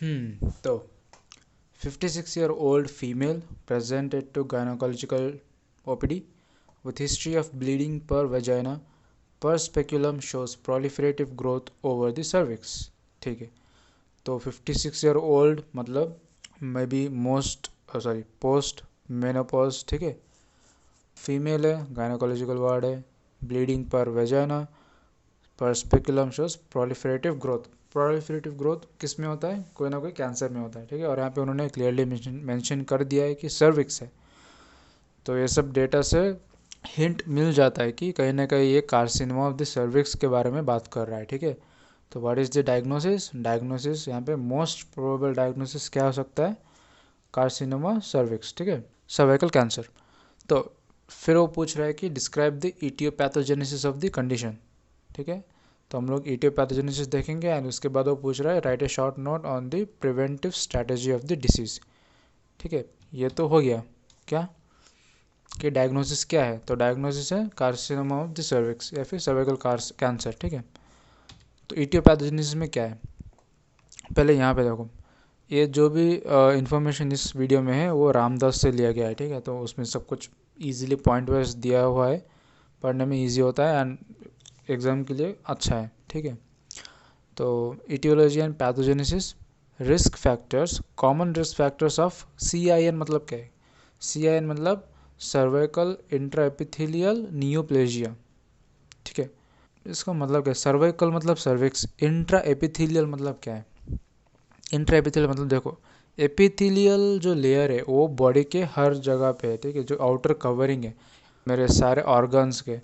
तो 56-year-old female presented to gynecological OPD with history of bleeding per vagina per speculum shows proliferative growth over the cervix। ठीक है, तो 56-year-old मतलब may be post menopause. ठीक है, female है, gynaecological ward है, bleeding पर वेजाना पर speculum shows proliferative growth. Proliferative growth किस में होता है? कोई ना कोई कैंसर में होता है। ठीक है, और यहाँ पे उन्होंने क्लियरली मेंशन कर दिया है कि सर्विक्स है। तो ये सब डेटा से हिंट मिल जाता है कि कहीं ना कहीं ये कार्सिनोमा ऑफ द सर्विक्स के बारे में बात कर रहा है। ठीक है, तो व्हाट इज़ द डायग्नोसिस यहाँ पे मोस्ट प्रोबेबल डायग्नोसिस क्या हो सकता है? Carcinoma cervix. ठीक है, सर्वाइकल कैंसर। तो फिर वो पूछ रहा है कि describe the aetiopathogenesis of the condition. ठीक है, तो हम लोग इटियोपैथोजेनेसिस देखेंगे एंड उसके बाद वो पूछ रहा है right A short note on the preventive strategy of the disease. ठीक है, ये तो हो गया क्या कि डायग्नोसिस क्या है? तो डायग्नोसिस है कार्सिनोमा ऑफ द सर्विक्स या फिर सर्वाइकल कैंसर। ठीक है, तो इटियोपैथोजेनेसिस में क्या है? पहले यहाँ पे देखो, ये जो भी इंफॉर्मेशन इस वीडियो में है वो रामदास से लिया गया है। ठीक है, तो उसमें सब कुछ इजीली पॉइंट वाइज दिया हुआ है, पढ़ने में इजी होता है एंड एग्ज़ाम के लिए अच्छा है। ठीक है, तो etiology and pathogenesis, risk factors, common risk factors of CIN मतलब क्या है? CIN मतलब सर्वाइकल इंट्राएपिथेलियल नियोप्लेजिया। ठीक है, इसका मतलब क्या है? सर्वाइकल मतलब सर्विक्स, इंट्राएपिथेलियल मतलब क्या है? इंट्राएपिथेलियल मतलब देखो, एपिथेलियल जो लेयर है वो बॉडी के हर जगह पे है। ठीक है, जो आउटर कवरिंग है मेरे सारे ऑर्गन्स के,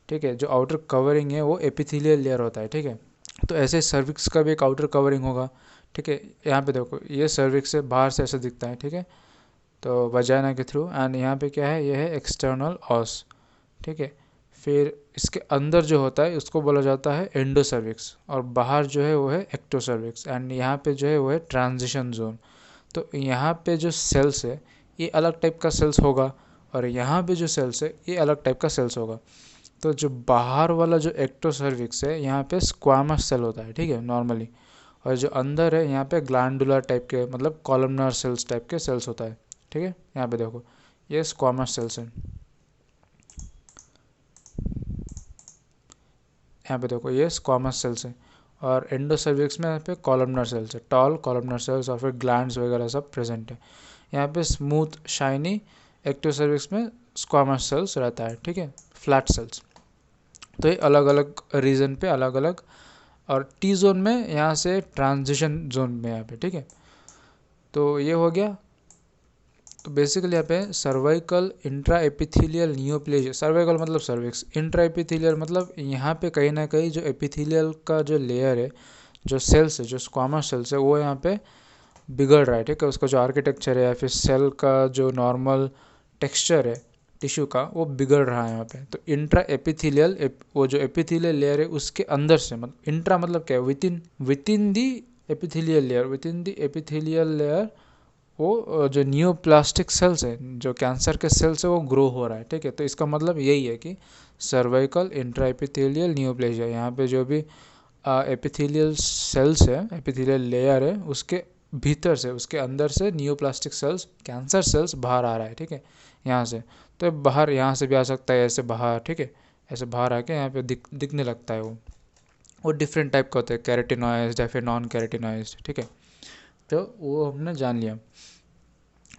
ठीक है, जो आउटर कवरिंग है वो एपिथेलियल लेयर होता है। ठीक है, तो ऐसे सर्विक्स का भी एक आउटर कवरिंग होगा। ठीक है, यहाँ पे देखो ये सर्विक्स से बाहर से ऐसे दिखता है। ठीक है, तो वजाइना के थ्रू, एंड यहाँ पे क्या है? ये है एक्सटर्नल ऑस। ठीक है, फिर इसके अंदर जो होता है उसको बोला जाता है एंडोसर्विक्स, और बाहर जो है वो है एक्टोसर्विक्स, एंड यहाँ पे जो है वो है ट्रांजिशन जोन। तो यहाँ पे जो सेल्स है ये अलग टाइप का सेल्स होगा, और यहाँ पे जो सेल्स है ये अलग टाइप का सेल्स होगा। तो जो बाहर वाला जो एक्टोसर्विक्स है यहाँ पे स्क्वामस सेल होता है। ठीक है, नॉर्मली, और जो अंदर है यहाँ पे ग्लैंडुलर टाइप के मतलब कॉलमनर सेल्स टाइप के सेल्स होता है। ठीक है, यहाँ पे देखो ये स्क्वामस सेल्स हैं, यहाँ पे देखो ये स्क्वामस सेल्स है, और एंडोसर्विक्स में यहाँ पे कॉलमनर सेल्स है, टॉल कॉलमनर सेल्स, और फिर ग्लैंड्स वगैरह सब प्रेजेंट है। यहाँ पे स्मूथ शाइनी एक्टोसर्विक्स में स्क्वामस सेल्स रहता है। ठीक है, फ्लैट सेल्स। तो ये अलग अलग रीजन पे अलग अलग, और टी जोन में यहाँ से ट्रांजिशन जोन में यहाँ पे। ठीक है, तो ये हो गया। तो बेसिकली यहाँ पे cervical intra epithelial neoplasia, cervical मतलब सर्विक्स, इंट्रा एपिथेलियल मतलब यहाँ पे कहीं ना कहीं जो एपिथेलियल का जो लेयर है, जो सेल्स है, जो स्क्वामस सेल्स है, वो यहाँ पे बिगड़ रहा है। ठीक है, उसका जो आर्किटेक्चर है या फिर सेल का जो नॉर्मल टेक्सचर है टिश्यू का वो बिगड़ रहा है यहाँ पे। तो इंट्रा एपिथेलियल, वो जो एपिथेलियल लेयर है उसके अंदर से, मतलब इंट्रा मतलब क्या है? With in the epithelial layer, with in the epithelial layer वो जो न्यूप्लास्टिक सेल्स है, जो कैंसर के सेल्स है, वो ग्रो हो रहा है। ठीक है, तो इसका मतलब यही है कि सर्वाइकल इंट्रा एपिथेलियल नियोप्लेजिया, यहाँ पे जो भी एपिथेलियल सेल्स है, एपिथेलियल लेयर है, उसके भीतर से, उसके अंदर से न्यूप्लास्टिक सेल्स, कैंसर सेल्स बाहर आ रहा है। ठीक है, यहाँ से, तो बाहर यहाँ से भी आ सकता है ऐसे बाहर। ठीक है, ऐसे बाहर आके यहाँ पे दिखने लगता है वो डिफरेंट टाइप का होता है, कैरेटिनॉइज्ड या फिर नॉन कैरेटिनॉइज्ड। ठीक है, तो वो हमने जान लिया।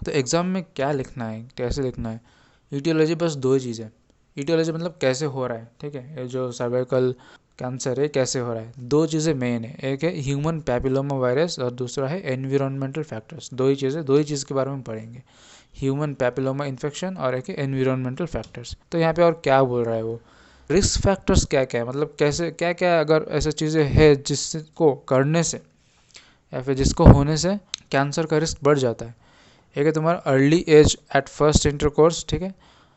तो एग्ज़ाम में क्या लिखना है, कैसे लिखना है? ईटियोलॉजी बस दो चीज़ है। ईटियोलॉजी मतलब कैसे हो रहा है। ठीक है, ये जो सर्वाइकल कैंसर है कैसे हो रहा है, दो चीज़ें मेन है, एक है ह्यूमन पैपिलोमा वायरस और दूसरा है एनवायरमेंटल फैक्टर्स। दो ही चीज़ के बारे में पढ़ेंगे, ह्यूमन पैपिलोमा इन्फेक्शन और एक है एनवायरमेंटल फैक्टर्स। तो यहाँ पे और क्या बोल रहा है वो, रिस्क फैक्टर्स क्या क्या है, मतलब कैसे क्या क्या अगर ऐसे चीज़ें है जिसको करने से या फिर जिसको होने से कैंसर का रिस्क बढ़ जाता है। एक है तुम्हारा early age at first intercourse. ठीक है,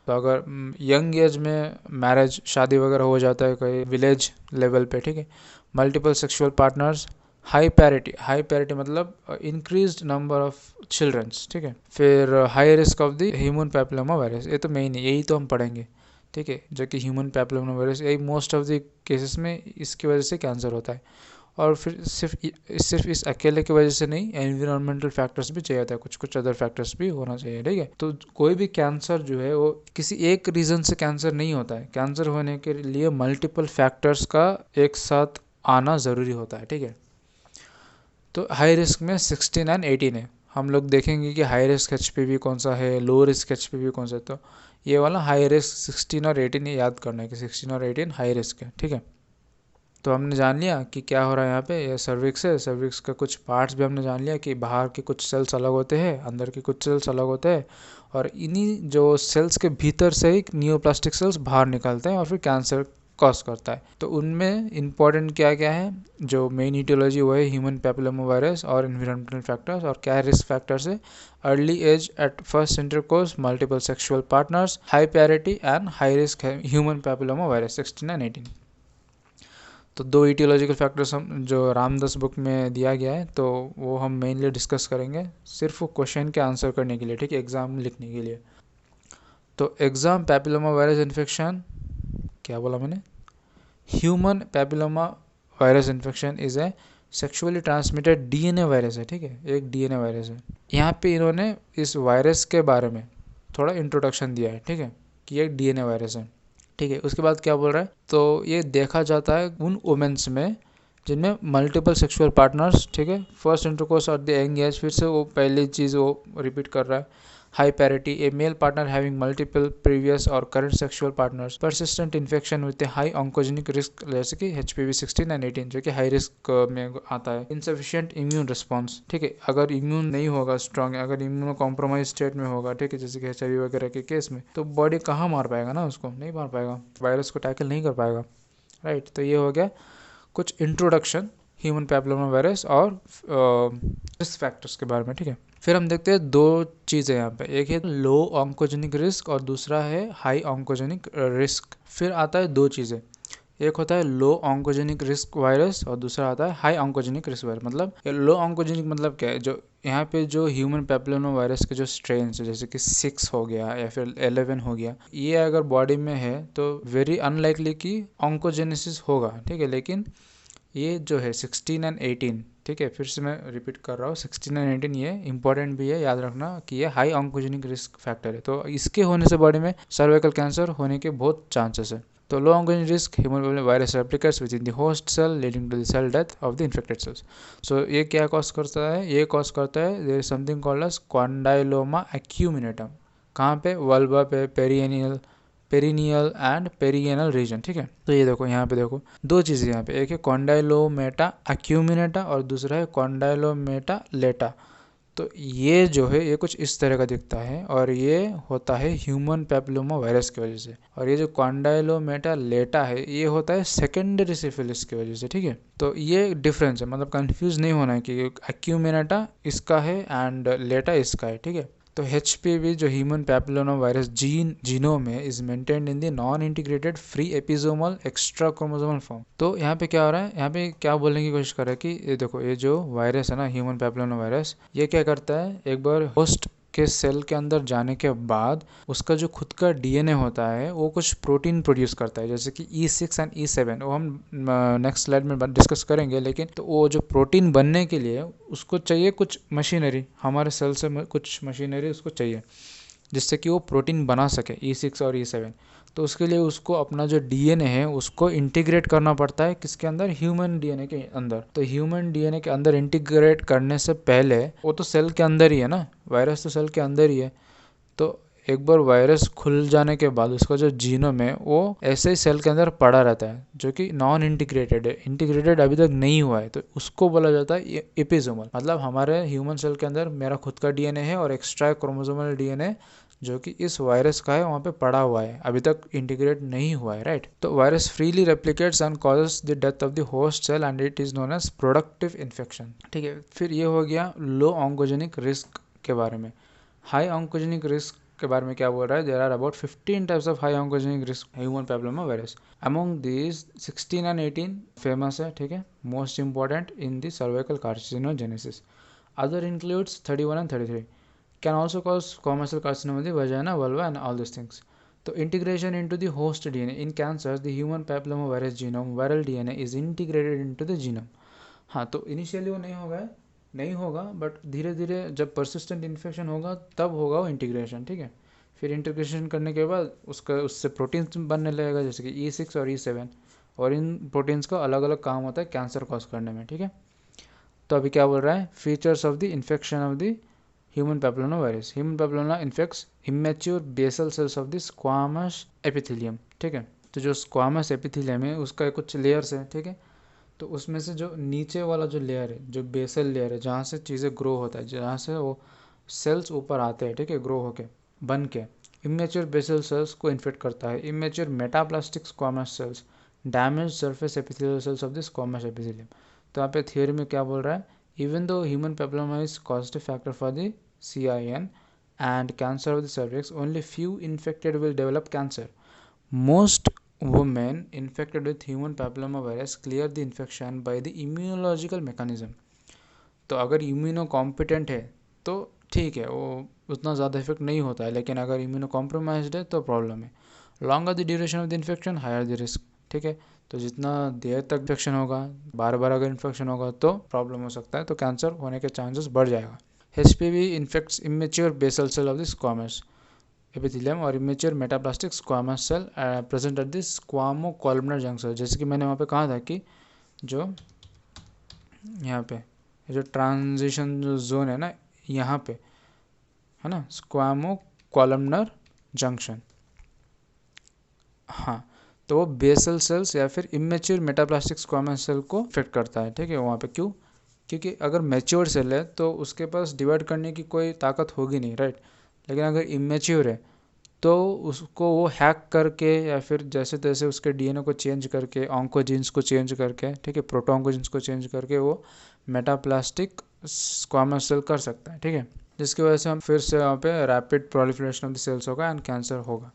तो अगर यंग एज में मैरिज, शादी वगैरह हो जाता है कहीं विलेज लेवल पे। ठीक है, multiple sexual partners, high parity मतलब इंक्रीज्ड नंबर ऑफ चिल्ड्रंस। ठीक है, फिर high risk of the human papilloma virus, ये तो मेन है, यही तो हम पढ़ेंगे। ठीक है, जो कि ह्यूमन पैपिलोमा वायरस, यही मोस्ट ऑफ द केसेस में इसकी वजह से कैंसर होता है। और फिर सिर्फ इस अकेले की वजह से नहीं, एनवायरमेंटल फैक्टर्स भी चाहिए होता है, कुछ कुछ अदर फैक्टर्स भी होना चाहिए, ठीक है। तो कोई भी कैंसर जो है वो किसी एक रीज़न से कैंसर नहीं होता है। कैंसर होने के लिए मल्टीपल फैक्टर्स का एक साथ आना ज़रूरी होता है, ठीक है। तो हाई रिस्क में 16 एंड 18 है। हम लोग देखेंगे कि हाई रिस्क HPV कौन सा है, लो रिस्क HPV कौन सा है। तो ये वाला हाई रिस्क 16 और 18 ये याद करना है कि 16 और 18 हाई रिस्क है, ठीक है। तो हमने जान लिया कि क्या हो रहा है यहाँ पे, ये सर्विक्स है। सर्विक्स का कुछ पार्ट्स भी हमने जान लिया कि बाहर के कुछ सेल्स अलग होते हैं, अंदर के कुछ सेल्स अलग होते हैं, और इन्हीं जो सेल्स के भीतर से ही नियोप्लास्टिक सेल्स बाहर निकलते हैं और फिर कैंसर कॉज करता है। तो उनमें इंपॉर्टेंट क्या क्या है, जो मेन ईटियोलॉजी वो है ह्यूमन पैपिलोमा वायरस और एनवायरमेंटल फैक्टर्स। और क्या रिस्क फैक्टर्स है, early age at first intercourse, multiple sexual partners, high purity and high risk human papilloma virus 16 and 18। तो दो ईटियोलॉजिकल फैक्टर्स हम जो रामदास बुक में दिया गया है, तो वो हम मेनली डिस्कस करेंगे सिर्फ क्वेश्चन के आंसर करने के लिए, ठीक है, एग्जाम में लिखने के लिए। तो एग्जाम पैपिलोमा वायरस इन्फेक्शन, क्या बोला मैंने, human papilloma virus infection is a sexually transmitted DNA virus है, ठीक है, एक DNA वायरस है। यहाँ पे इन्होंने इस वायरस के बारे में थोड़ा इंट्रोडक्शन दिया है, ठीक है, कि एक DNA वायरस है, ठीक है। उसके बाद क्या बोल रहा है, तो ये देखा जाता है उन वुमेन्स में जिनमें मल्टीपल सेक्सुअल पार्टनर्स, ठीक है, फर्स्ट इंटरकोर्स और द यंग एज, फिर से वो पहली चीज़ वो रिपीट कर रहा है, high parity, a male partner having multiple previous और current sexual partners, persistent infection with high oncogenic risk जैसे कि HPV 16 एंड 18 जो कि हाई रिस्क में आता है, इनसफिशिएंट इम्यून रिस्पॉन्स, ठीक है, अगर इम्यून नहीं होगा स्ट्रांग, अगर इम्यूनो कॉम्प्रोमाइज स्टेट में होगा, ठीक है, जैसे कि HIV वगैरह के केस में, तो बॉडी कहाँ मार पाएगा ना, उसको नहीं मार पाएगा, वायरस को टैकल नहीं कर पाएगा, राइट। तो ये हो गया कुछ इंट्रोडक्शन ह्यूमन पैपिलोमा वायरस और रिस्क फैक्टर्स के बारे में, ठीक है। फिर हम देखते हैं दो चीज़ें यहाँ पे, एक है लो ऑन्कोजेनिक रिस्क और दूसरा है हाई ऑन्कोजेनिक रिस्क। फिर आता है दो चीज़ें, एक होता है लो ऑन्कोजेनिक रिस्क वायरस और दूसरा आता है हाई ऑन्कोजेनिक रिस्क वायरस। मतलब लो ऑन्कोजेनिक मतलब क्या है, जो यहाँ पे जो ह्यूमन पैपिलोमा वायरस के जो स्ट्रेन है, जैसे कि 6 हो गया या फिर 11 हो गया, ये अगर बॉडी में है तो वेरी अनलाइकली कि ऑन्कोजेनेसिस होगा, ठीक है। लेकिन ये जो है 16 एंड 18, ठीक है, फिर से मैं रिपीट कर रहा हूँ, 16 एंड 18 ये इंपॉर्टेंट भी है, याद रखना कि ये हाई ऑन्कोजेनिक रिस्क फैक्टर है। तो इसके होने से बॉडी में सर्वाइकल कैंसर होने के बहुत चांसेस है। तो low oncogenic risk human virus replicates within the host cell leading to the cell death of the infected cells. So ये क्या कॉज करता है, ये कॉज करता है there is something called as condyloma acuminatum. कहाँ पे, वल्वा पे, पेरिनियल एंड पेरिएनल रीजन, ठीक है। तो ये देखो यहाँ पे देखो दो चीज़ें यहाँ पे, एक है कॉन्डाइलोमेटा एक्यूमिनेटा और दूसरा है कॉन्डाइलोमेटा लेटा। तो ये जो है ये कुछ इस तरह का दिखता है और ये होता है ह्यूमन पैपिलोमा वायरस की वजह से। और ये जो कॉन्डाइलोमेटा लेटा है ये होता है सेकेंडरी सिफिलिस की वजह से, ठीक है। तो ये डिफरेंस है, मतलब कंफ्यूज नहीं होना है कि एक्यूमिनेटा इसका है एंड लेटा इसका है, ठीक है। तो HPV जो ह्यूमन पैपिलोमा वायरस जीनोम है is maintained in the non integrated free episomal extra chromosomal form. तो यहाँ पे क्या हो रहा है, यहाँ पे क्या बोलने की कोशिश कर रहा है कि ये देखो ये जो वायरस है ना ह्यूमन पैपिलोमा वायरस, ये क्या करता है, एक बार होस्ट के सेल के अंदर जाने के बाद उसका जो खुद का DNA होता है वो कुछ प्रोटीन प्रोड्यूस करता है, जैसे कि E6 एंड E7, वो हम नेक्स्ट स्लाइड में डिस्कस करेंगे। लेकिन तो वो जो प्रोटीन बनने के लिए उसको चाहिए कुछ मशीनरी, हमारे सेल से कुछ मशीनरी उसको चाहिए जिससे कि वो प्रोटीन बना सके, E6 और E7। तो उसके लिए उसको अपना जो DNA है उसको इंटीग्रेट करना पड़ता है, किसके अंदर, ह्यूमन DNA के अंदर। तो ह्यूमन DNA के अंदर इंटीग्रेट करने से पहले वो तो सेल के अंदर ही है ना, वायरस तो सेल के अंदर ही है। तो एक बार वायरस खुल जाने के बाद उसका जो जीनोम है वो ऐसे ही सेल के अंदर पड़ा रहता है, जो कि नॉन इंटीग्रेटेड है, इंटीग्रेटेड अभी तक नहीं हुआ है। तो उसको बोला जाता है एपिसोमल। मतलब हमारे ह्यूमन सेल के अंदर मेरा खुद का DNA है और एक्स्ट्रा क्रोमोसोमल DNA जो कि इस वायरस का है वहाँ पे पड़ा हुआ है, अभी तक इंटीग्रेट नहीं हुआ है, राइट। तो virus freely replicates and causes the death of the host cell and it is known as productive infection, ठीक है। फिर ये हो गया लो ऑन्कोजेनिक रिस्क के बारे में। हाई ऑन्कोजेनिक रिस्क के बारे में क्या बोल रहा है, there are about 15 types of high oncogenic risk human papilloma virus. Among these 16 and 18 famous है, ठीक है, most important in the cervical carcinogenesis. Other includes 31 and 33 can also cause commercial carcinoma of the vagina, vulva and all these things. So integration into the host DNA. In cancers, the human papilloma virus genome, viral DNA is integrated into the genome. हाँ, तो initially वो नहीं होगा but धीरे धीरे जब persistent infection होगा तब होगा वो इंटीग्रेशन, ठीक है। फिर इंटीग्रेशन करने के बाद उससे प्रोटीन्स बनने लगेगा जैसे कि E6 और E7, और इन प्रोटीन्स का अलग अलग काम होता है कैंसर कॉज करने में, ठीक है। तो अभी क्या बोल रहा है, features of the infection of the human papilloma virus. Human papilloma infects immature basal cells of the squamous epithelium, ठीक है। तो जो स्क्वामस एपिथेलियम है उसका कुछ लेयर्स है, ठीक है। तो उसमें से जो नीचे वाला जो लेयर है, जो बेसल लेयर है, जहाँ से चीज़ें ग्रो होता है, जहाँ से वो सेल्स ऊपर आते हैं, ठीक है, ग्रो होके बन के, इमेच्योर बेसल सेल्स को इन्फेक्ट करता है। Immature metaplastic squamous cells damage surface epithelial cells of the squamous epithelium. तो यहाँ पे थियोरी में क्या बोल रहा है, even though human papilloma is causative factor for the CIN and cancer of the cervix, only few infected will develop cancer. Most women infected with human papilloma virus clear the infection by the immunological mechanism. तो अगर immuno competent है तो ठीक है, वो उतना ज़्यादा effect नहीं होता है, लेकिन अगर इम्यूनो कॉम्प्रोमाइज्ड है तो प्रॉब्लम है। Longer the duration of the infection higher the risk, ठीक है। तो जितना देर तक इन्फेक्शन होगा, बार बार अगर इन्फेक्शन होगा तो प्रॉब्लम हो सकता है, तो कैंसर होने के चांसेस बढ़ जाएगा। HPV infects immature basal cell of the squamous epithelium और immature metaplastic squamous cell present at the squamocolumnar junction. जैसे कि मैंने वहाँ पे कहा था कि जो यहाँ पे जो ट्रांजिशन जो जोन है ना, यहाँ पे है ना, स्क्वामो कॉलमनर जंक्शन। हाँ, तो वो बेसल सेल्स या फिर इमेच्योर मेटाप्लास्टिक स्क्वामस सेल को इफेक्ट करता है, ठीक है। वहाँ पे क्यों, क्योंकि अगर मैच्योर सेल है तो उसके पास डिवाइड करने की कोई ताकत होगी नहीं, राइट। लेकिन अगर इमेच्योर है तो उसको वो हैक करके या फिर जैसे तैसे उसके DNA को चेंज करके, ऑन्कोजीन्स को चेंज करके, ठीक है, प्रोटोऑन्कोजीन्स को चेंज करके वो मेटाप्लास्टिक स्क्वामस सेल कर सकता है, ठीक है। जिसकी वजह से हम फिर से वहाँ पे rapid proliferation of the cells होगा एंड कैंसर होगा।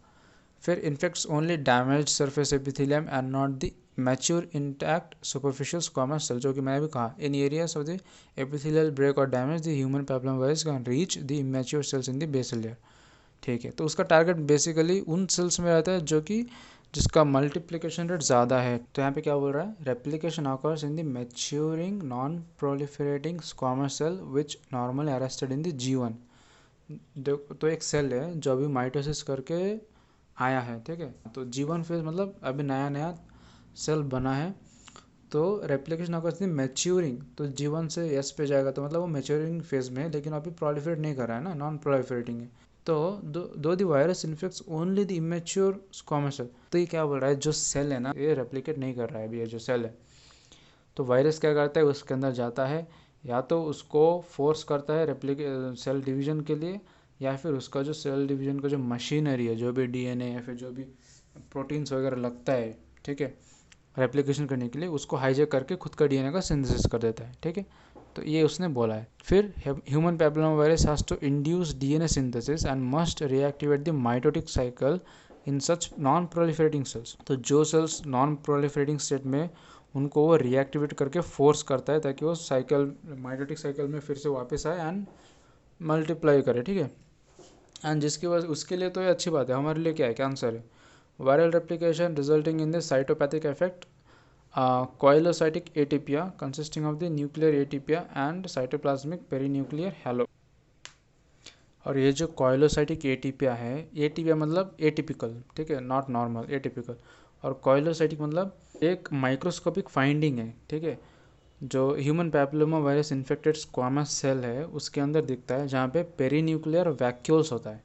फिर infects only damage surface epithelium and not the mature intact superficial squamous cell, जो कि मैंने भी कहा, in areas of the epithelial break और damage the human papilloma virus can reach the immature cells in the basal layer, ठीक है। तो उसका टारगेट बेसिकली उन सेल्स में रहता है जो कि जिसका मल्टीप्लिकेशन रेट ज़्यादा है। तो यहाँ पे क्या बोल रहा है, replication occurs in the maturing non proliferating squamous cell which normally arrested in the G1। तो एक सेल है जो अभी माइटोसिस करके आया है, ठीक है। तो G1 फेज मतलब अभी नया नया सेल बना है। तो रेप्लिकेशन ऑकर्स इन मैच्योरिंग, तो G1 से S पे जाएगा तो मतलब वो मैच्योरिंग फेज में है, लेकिन अभी प्रोलिफरेट नहीं कर रहा है ना, नॉन प्रोलिफरेटिंग है। तो दो the virus infects only the immature squamous cell. तो ये क्या बोल रहा है, जो सेल है ना ये रेप्लिकेट नहीं कर रहा है अभी, ये जो सेल है। तो वायरस क्या करता है, उसके अंदर जाता है, या तो उसको फोर्स करता है सेल डिवीजन के लिए, या फिर उसका जो सेल डिवीजन का जो मशीनरी है, जो भी DNA या फिर जो भी प्रोटीन्स वगैरह लगता है, ठीक है, रेप्लिकेशन करने के लिए, उसको हाईजैक करके खुद का DNA का सिंथेसिस कर देता है, ठीक है। तो ये उसने बोला है। फिर human papilloma virus has to induce DNA synthesis and must reactivate the mitotic cycle in such non proliferating cells. तो जो सेल्स नॉन प्रोलिफरेटिंग स्टेट में, उनको वो रिएक्टिवेट करके फोर्स करता है ताकि वो साइकिल, माइटोटिक साइकिल में फिर से वापस आए एंड मल्टीप्लाई करे, ठीक है। एंड जिसकी वजह, उसके लिए तो ये अच्छी बात है, हमारे लिए क्या है, कैंसर है। Viral replication resulting in the cytopathic effect, koilocytic atypia consisting of the nuclear atypia and cytoplasmic perinuclear halo। और ये जो कोइलोसाइटिक एटीपिया है, एटीपिया मतलब एटिपिकल, ठीक है, नॉट नॉर्मल, एटिपिकल। और कोइलोसाइटिक मतलब एक माइक्रोस्कोपिक फाइंडिंग है, ठीक है, जो human papilloma virus infected squamous cell है उसके अंदर दिखता है, जहाँ पे पेरीन्यूक्लियर वैक्यूल्स होता है,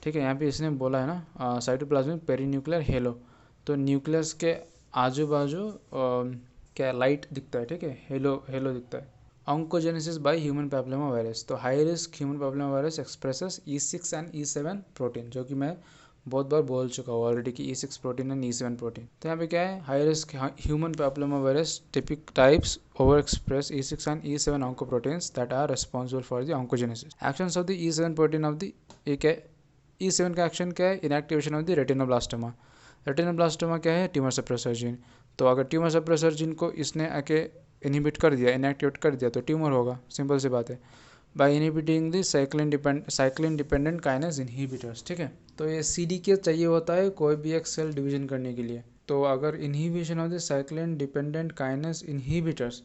ठीक है। यहाँ पे इसने बोला है ना साइटोप्लाज्मिक पेरीन्यूक्लियर हेलो। तो न्यूक्लियस के आजू बाजू क्या लाइट दिखता है, ठीक है, हेलो हेलो दिखता है। Oncogenesis by human papilloma virus, तो high risk human papilloma virus expresses E6 and E7 protein, जो कि मैं बहुत बार बोल चुका हूँ ऑलरेडी कि E6 protein and E7 protein. तो यहाँ पे क्या है, high risk human papilloma virus typic types over express E6 and E7 oncoproteins that are responsible for the oncogenesis. Actions of the E7 protein of the, एक है E7 का action क्या है, inactivation of the retinoblastoma. Retinoblastoma क्या है, tumour suppressor gene. तो अगर tumour suppressor gene को इसने आके इनहिबिट कर दिया, इनएक्टिवेट कर दिया, तो ट्यूमर होगा, सिंपल सी बात है। By inhibiting the cyclin dependent kinase inhibitors, ठीक है। तो ये CDK चाहिए होता है कोई भी एक सेल डिवीजन करने के लिए। तो अगर inhibition of the cyclin dependent kinase inhibitors,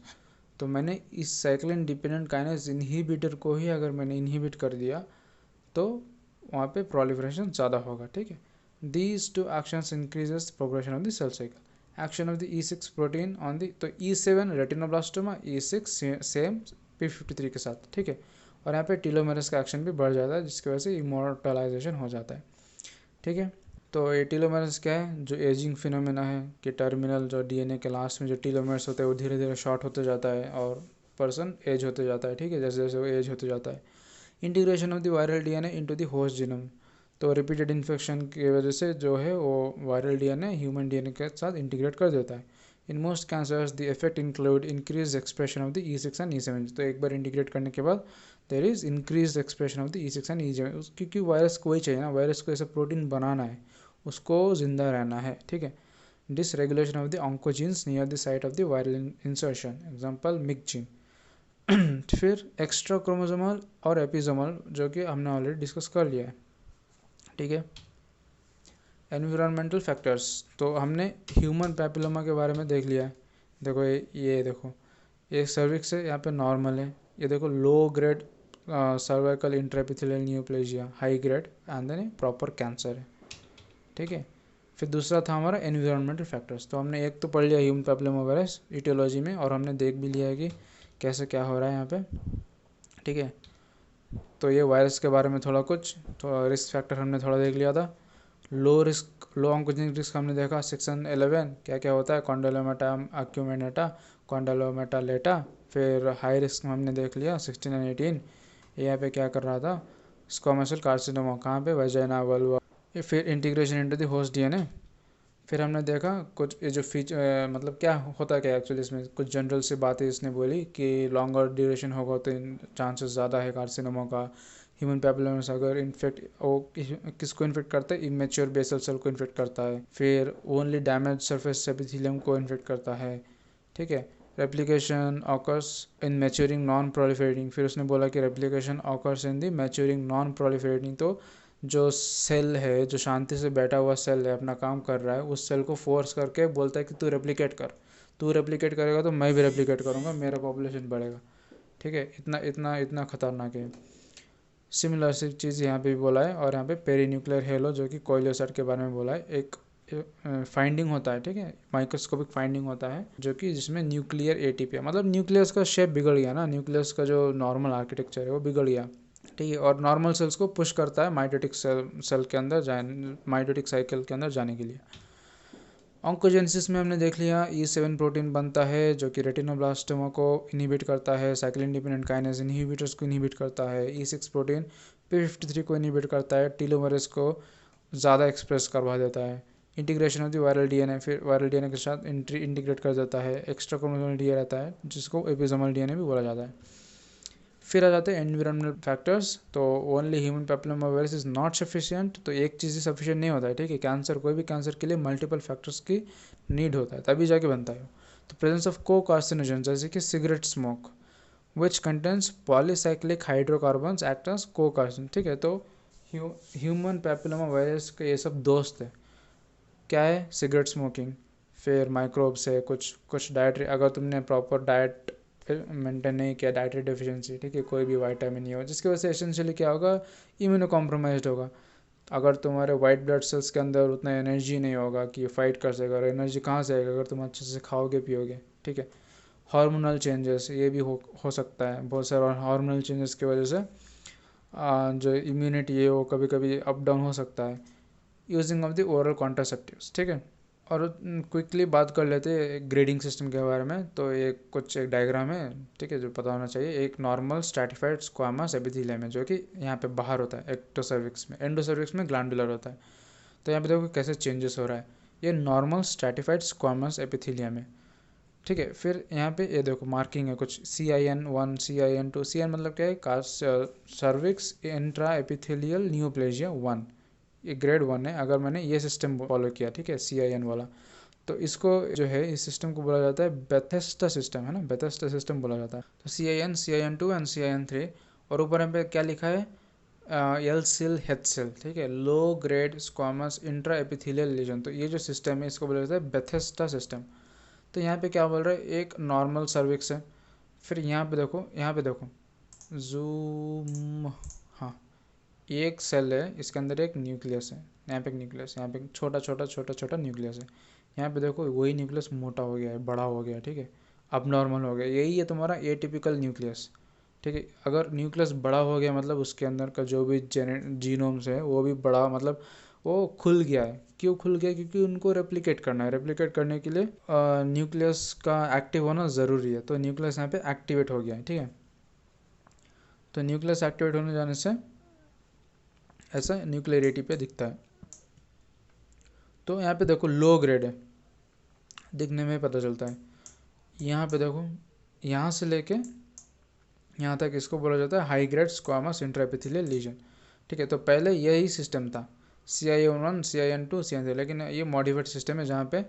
तो मैंने इस साइक्लिन डिपेंडेंट काइनेज इनहिबिटर को ही अगर मैंने इनहिबिट कर दिया तो वहाँ पे प्रोलिफरेशन ज़्यादा होगा, ठीक है। These two actions increases progression of the cell cycle. Action of the E6 protein on the, तो E7 retinoblastoma, E6 same P53 के साथ, ठीक है। और यहाँ पे टीलोमेरस का एक्शन भी बढ़ जाता है जिसकी वजह से इमोर्टलाइजेशन हो जाता है, ठीक है। तो ये टीलोमेरस क्या है, जो एजिंग फिनोमेना है कि टर्मिनल जो डीएनए के लास्ट में जो टीलोमेरस होते हैं वो धीरे धीरे शॉर्ट होते जाता है और पर्सन एज होते जाता है, ठीक है, जैसे जैसे वो एज होते जाता है। Integration of the viral DNA into the host genome, तो रिपीटेड इन्फेक्शन की वजह से जो है वो वायरल डीएनए ह्यूमन डीएनए के साथ इंटीग्रेट कर देता है। In most cancers the effect include increase expression of the E6 and E7, तो एक बार इंटीग्रेट करने के बाद there is increase expression of the E6 and E7, क्योंकि वायरस को ही चाहिए ना, वायरस को ऐसा प्रोटीन बनाना है, उसको जिंदा रहना है, ठीक है। Dysregulation of the oncogenes near the site of the viral insertion, example myc gene. फिर एक्स्ट्रा क्रोमोसोमल और एपिसोमल जो कि हमने ऑलरेडी डिस्कस कर लिया है, ठीक है। एनवायरमेंटल फैक्टर्स, तो हमने ह्यूमन पैपिलोमा के बारे में देख लिया है। देखो ये देखो, ये सर्विक्स है, यहाँ पे नॉर्मल है। ये देखो low grade cervical intraepithelial neoplasia, high grade and then proper cancer है, ठीक है। फिर दूसरा था हमारा एनवायरमेंटल फैक्टर्स, तो हमने एक तो पढ़ लिया ह्यूमन पैपिलोमा वायरस इटियोलॉजी में, और हमने देख भी लिया है कि कैसे क्या हो रहा है यहाँ पे, ठीक है। तो ये वायरस के बारे में थोड़ा कुछ, तो रिस्क फैक्टर हमने थोड़ा देख लिया था। लो रिस्क, लो ऑन्कोजेनिक रिस्क हमने देखा, सेक्शन 11 क्या क्या होता है, कॉन्डोलोमेटा अक्यूमेनेटा, कॉन्डोलोमेटा लेटा। फिर हाई रिस्क हमने देख लिया 16 एंड 18, यहाँ पे क्या कर रहा था, स्क्वामस सेल कार्सिनोमा, कहाँ पे, वजाइना वल्वा। फिर integration into the host DNA. फिर हमने देखा कुछ ये जो फीचर मतलब क्या होता क्या एक्चुअली इसमें, कुछ जनरल सी बातें इसने बोली कि लॉन्गर ड्यूरेशन होगा तो चांसेस ज़्यादा है कार्सिनोमा का। ह्यूमन पैपिलोमा अगर इन्फेक्ट वो किसको इन्फेक्ट करता है, इमेच्योर बेसल सेल को इन्फेक्ट करता है। फिर ओनली डैमेज सरफेस एपिथेलियम को इन्फेक्ट करता है, ठीक है। रेप्लिकेशन ऑकर्स इन मैच्योरिंग नॉन प्रोलिफरेटिंग, फिर उसने बोला कि रेप्लिकेशन ऑकर्स इन दी मैच्योरिंग नॉन प्रोलिफरेटिंग, तो जो सेल है, जो शांति से बैठा हुआ सेल है, अपना काम कर रहा है, उस सेल को फोर्स करके बोलता है कि तू रेप्लिकेट कर, तू रेप्लिकेट करेगा तो मैं भी रेप्लिकेट करूँगा, मेरा पॉपुलेशन बढ़ेगा, ठीक है। इतना इतना इतना खतरनाक है। सिमिलर सी चीज़ यहाँ पे भी बोला है। और यहाँ पे पेरीन्यूक्लियर हेलो जो कि कोइलोसाइट के बारे में बोला है, एक फाइंडिंग होता है, ठीक है, माइक्रोस्कोपिक फाइंडिंग होता है जो कि जिसमें न्यूक्लियर एटीपी, मतलब न्यूक्लियस का शेप बिगड़ गया ना, न्यूक्लियस का जो नॉर्मल आर्किटेक्चर है वो बिगड़ गया, ठीक है। और नॉर्मल सेल्स को पुश करता है माइटोटिक सेल के अंदर जाने, माइटोटिक साइकिल के अंदर जाने के लिए। ऑन्कोजेनेसिस में हमने देख लिया E7 प्रोटीन बनता है जो कि रेटिनोब्लास्टोमा को इनहिबिट करता है, साइक्लिन डिपेंडेंट काइनेज इनहिबिटर्स को इनहिबिट करता है। E6 प्रोटीन P53 को इनहिबिट करता है, टीलोमेरेस को ज़्यादा एक्सप्रेस करवा देता है। Integration of the viral DNA, फिर वायरल डीएनए के साथ इंटीग्रेट कर देता है। एक्स्ट्रा क्रोमोसोमल डीएनए रहता है जिसको एपिसोमल डीएनए भी बोला जाता है। फिर आ जाते हैं एनवायरमेंटल फैक्टर्स, तो only human papilloma virus is not sufficient, तो एक चीज़ ही सफिशिएंट नहीं होता है, ठीक है। कैंसर, कोई भी कैंसर के लिए मल्टीपल फैक्टर्स की नीड होता है तभी जाके बनता है। तो प्रेजेंस ऑफ को कार्सिनोजन जैसे कि cigarette smoke which contains polycyclic hydrocarbons act as cocarcinogen, ठीक है। तो ह्यूमन पैपिलोमा वायरस के ये सब दोस्त है, क्या है, सिगरेट स्मोकिंग, फिर माइक्रोब्स है, कुछ कुछ डाइटरी, अगर तुमने प्रॉपर डाइट मेंटेन नहीं किया, डाइटरी डेफिशिएंसी, ठीक है, कोई भी वाइटामिन नहीं हो, जिसकी वजह से एसेंशियली क्या होगा, इम्यूनो कॉम्प्रोमाइज्ड होगा। अगर तुम्हारे वाइट ब्लड सेल्स के अंदर उतना एनर्जी नहीं होगा कि ये फाइट कर सकेगा, और एनर्जी कहाँ से आएगा, अगर तुम अच्छे से खाओगे पियोगे, ठीक है। हार्मोनल चेंजेस ये भी हो सकता है, बहुत सारे हार्मोनल चेंजेस की वजह से जो इम्यूनिटी है वो कभी कभी अप डाउन हो सकता है। Using of the oral contraceptives, ठीक है। और क्विकली बात कर लेते हैं ग्रेडिंग सिस्टम के बारे में, तो ये कुछ एक डायग्राम है, ठीक है, जो पता होना चाहिए। एक नॉर्मल स्ट्रैटिफाइड स्क्वामस एपिथेलियम है जो कि यहाँ पे बाहर होता है एक्टोसर्विक्स में, एंडोसर्विक्स में ग्लैंडुलर होता है। तो यहाँ पे देखो कैसे चेंजेस हो रहा है, ये नॉर्मल स्ट्रैटिफाइड स्क्वामस एपिथेलियम है, ठीक है। फिर यहाँ पे ये देखो मार्किंग है कुछ CIN1 CIN2, CIN मतलब क्या है, सर्विक्स इंट्रा एपिथेलियल न्यूप्लेजिया 1, ये ग्रेड 1 है अगर मैंने ये सिस्टम फॉलो किया, ठीक है, CIN वाला। तो इसको जो है इस सिस्टम को बोला जाता है बेथेस्टा सिस्टम, है ना, बेथेस्टा सिस्टम बोला जाता है। तो CIN CIN2 एंड CIN3, और ऊपर यहाँ पे क्या लिखा है, एल सेल, ठीक है, low grade squamous intra epithelial lesion. तो ये जो सिस्टम है इसको बोला जाता है बेथेस्टा सिस्टम। तो यहाँ पे क्या बोल रहे हैं, एक नॉर्मल सर्विक्स है, फिर यहाँ पे देखो, यहाँ पे देखो, जूम, हाँ, एक सेल है, इसके अंदर एक न्यूक्लियस है, यहाँ पे एक न्यूक्लियस, यहाँ पे छोटा छोटा छोटा छोटा न्यूक्लियस है। यहाँ पे देखो वही न्यूक्लियस मोटा हो गया है, बड़ा हो गया है, ठीक है, अब नॉर्मल हो गया, यही है तुम्हारा एटिपिकल न्यूक्लियस। ठीक है, अगर न्यूक्लियस बड़ा हो गया मतलब उसके अंदर का जो भी जीनोम्स है वो भी बड़ा, मतलब वो खुल गया है। क्यों खुल गया? क्योंकि उनको रेप्लिकेट करना है, रेप्लिकेट करने के लिए न्यूक्लियस का एक्टिव होना ज़रूरी है। तो न्यूक्लियस यहाँ पे एक्टिवेट हो गया है, ठीक है। तो न्यूक्लियस एक्टिवेट होने जाने से ऐसा न्यूक्लियरिटी पे दिखता है। तो यहाँ पे देखो लो ग्रेड है, दिखने में पता चलता है। यहाँ पे देखो, यहाँ से लेके यहाँ तक इसको बोला जाता है high grade squamous intraepithelial legion. ठीक है, तो पहले यही सिस्टम था, CIN1, CIN2, CIN3, लेकिन ये मॉडिफाइड सिस्टम है जहाँ पे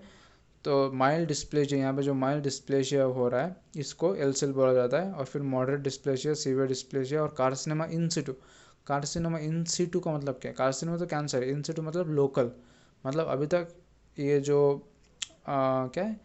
तो माइल्ड डिस्प्लेशिया, यहाँ पे जो माइल्ड डिस्प्लेशिया हो रहा है इसको एलसेल बोला जाता है, और फिर मॉडरेट डिस्प्लेशिया, सीवियर डिस्प्लेशिया और carcinoma in Situ. Carcinoma in Situ का मतलब क्या है? कार्सिनोमा तो कैंसर है, इन सिटू मतलब लोकल, मतलब अभी तक ये जो क्या है,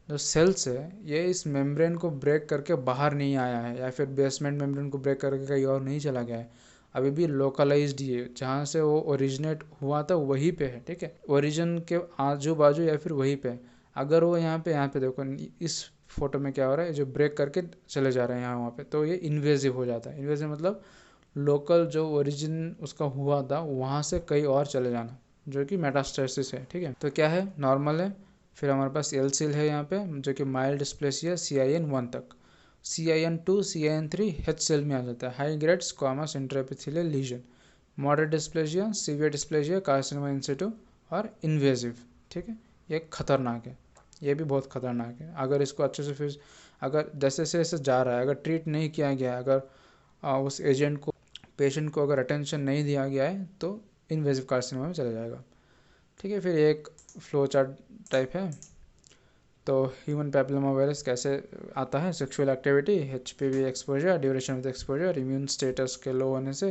जो सेल्स है ये इस मेम्ब्रेन को ब्रेक करके बाहर नहीं आया है, या फिर बेसमेंट मेम्ब्रेन को ब्रेक करके कहीं और नहीं चला गया है, अभी भी लोकलाइज्ड ही है, जहाँ से वो ओरिजिनेट हुआ था वहीं पे है। ठीक है, ओरिजिन के आजू बाजू या फिर वहीं पे। अगर वो यहाँ पे देखो, इस फोटो में क्या हो रहा है, जो ब्रेक करके चले जा रहे हैं यहाँ वहाँ पे, तो ये इन्वेजिव हो जाता है। इन्वेजिव मतलब लोकल जो ओरिजिन उसका हुआ था वहाँ से कहीं और चले जाना, जो कि मेटास्टेसिस है। ठीक है, तो क्या है, नॉर्मल है। फिर हमारे पास एल सेल है यहाँ पे, जो कि माइल्ड डिस्प्लेसिया CIN1 तक। CIN2, CIN3 H सेल में आ जाता है, high grade squamous intraepithelial lesion. Moderate dysplasia, severe dysplasia, carcinoma in situ और इन्वेजिव। ठीक है, ये खतरनाक है, ये भी बहुत खतरनाक है। अगर इसको अच्छे से फिर अगर जैसे जैसे जा रहा है, अगर ट्रीट नहीं किया गया, अगर उस एजेंट को, पेशेंट को अगर अटेंशन नहीं दिया गया है तो इन्वेजिव कार्सिनोमा में चला जाएगा। ठीक है, फिर एक फ्लो चार्ट टाइप है। तो ह्यूमन पैपिलोमा वायरस कैसे आता है? Sexual activity, HPV exposure, duration of the exposure, immune status के लो होने से,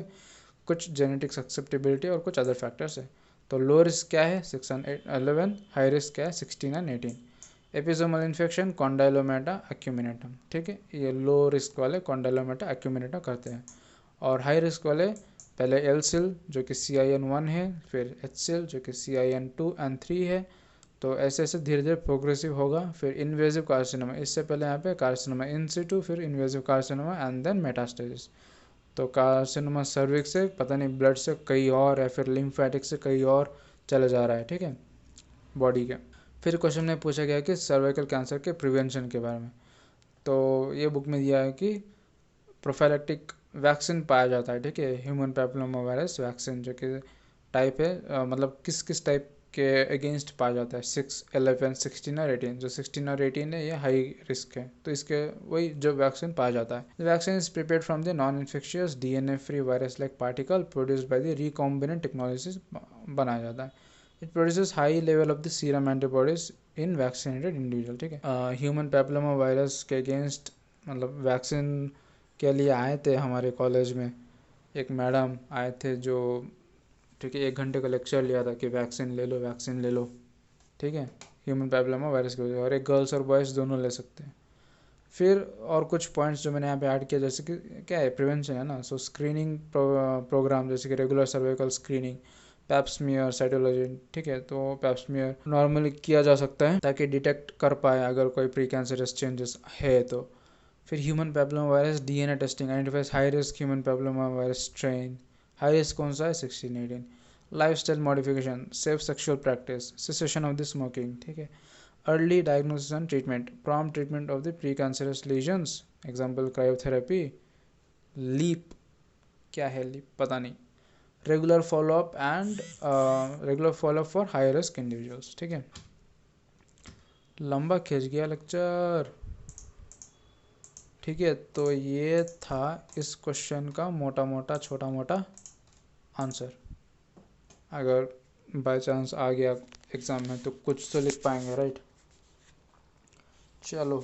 कुछ जेनेटिक सक्सेप्टिबिलिटी और कुछ अदर फैक्टर्स है। तो लो रिस्क क्या है? 611, हाई रिस्क क्या है? 16 एंड 18। एपिसोमल इन्फेक्शन कॉन्डाइलोमेटा एक्यूमिनेटम। ठीक है, ये लो रिस्क वाले कॉन्डाइलोमेटा एक्यूमिनेटा करते हैं, और हाई रिस्क वाले पहले एल सेल जो कि CIN1 है, फिर H सेल जो कि CIN2 एंड 3 है। तो ऐसे ऐसे धीरे धीरे प्रोग्रेसिव होगा। फिर इन्वेजिव कार्सिनोमा, इससे पहले यहाँ पे कार्सिनोमा इन सिटू, फिर invasive carcinoma and then metastasis. तो कार्सिनोमा सर्विक्स से पता नहीं ब्लड से कहीं और, या फिर लिम्फेटिक से कहीं और चला जा रहा है। ठीक है, बॉडी के। फिर क्वेश्चन में पूछा गया कि सर्वाइकल कैंसर के प्रिवेंशन के बारे में। तो ये बुक में दिया है कि प्रोफाइलेक्टिक वैक्सीन पाया जाता है। ठीक है, ह्यूमन पैपिलोमा वायरस वैक्सीन, जो कि टाइप है मतलब किस किस टाइप के अगेंस्ट पाया जाता है, 6, 11, 16 और 18। जो 16 और 18 है ये हाई रिस्क है, तो इसके वही जो वैक्सीन पाया जाता है। The vaccine is prepared from the non infectious DNA free virus like particle produced by the recombinant technology बनाया जाता है। It produces high level of the serum antibodies in vaccinated individual. ठीक है, ह्यूमन पैपिलोमा वायरस के against मतलब vaccine के लिए आए थे हमारे कॉलेज में, एक मैडम आए थे जो, ठीक है, 1 घंटे का लेक्चर लिया था कि वैक्सीन ले लो, वैक्सीन ले लो। ठीक है, ह्यूमन पैपिलोमा वायरस की वजह, और एक गर्ल्स और बॉयज़ दोनों ले सकते हैं। फिर और कुछ पॉइंट्स जो मैंने यहाँ पे ऐड किया, जैसे कि क्या है, प्रिवेंशन है ना। सो स्क्रीनिंग प्रोग्राम, जैसे कि regular cervical screening, Pap smear, cytology. ठीक है, तो पैप्समियर नॉर्मली किया जा सकता है ताकि डिटेक्ट कर पाए अगर कोई प्री कैंसरस चेंजेस है तो। फिर human papilloma virus DNA testing identifies high risk human papilloma virus strain. High risk कौन सा है? 16, 18। Lifestyle modification, safe sexual practice, cessation of the smoking. ठीक है, early diagnosis and treatment, prompt treatment of the pre cancerous lesions, example cryotherapy. LEEP, क्या है LEEP? पता नहीं। Regular follow up and regular follow up for high risk individuals. ठीक है, लंबा खींच गया लेक्चर। ठीक है, तो ये था इस क्वेश्चन का मोटा मोटा छोटा मोटा आंसर। अगर बाय चांस आ गया एग्ज़ाम में तो कुछ तो लिख पाएंगे, राइट? चलो।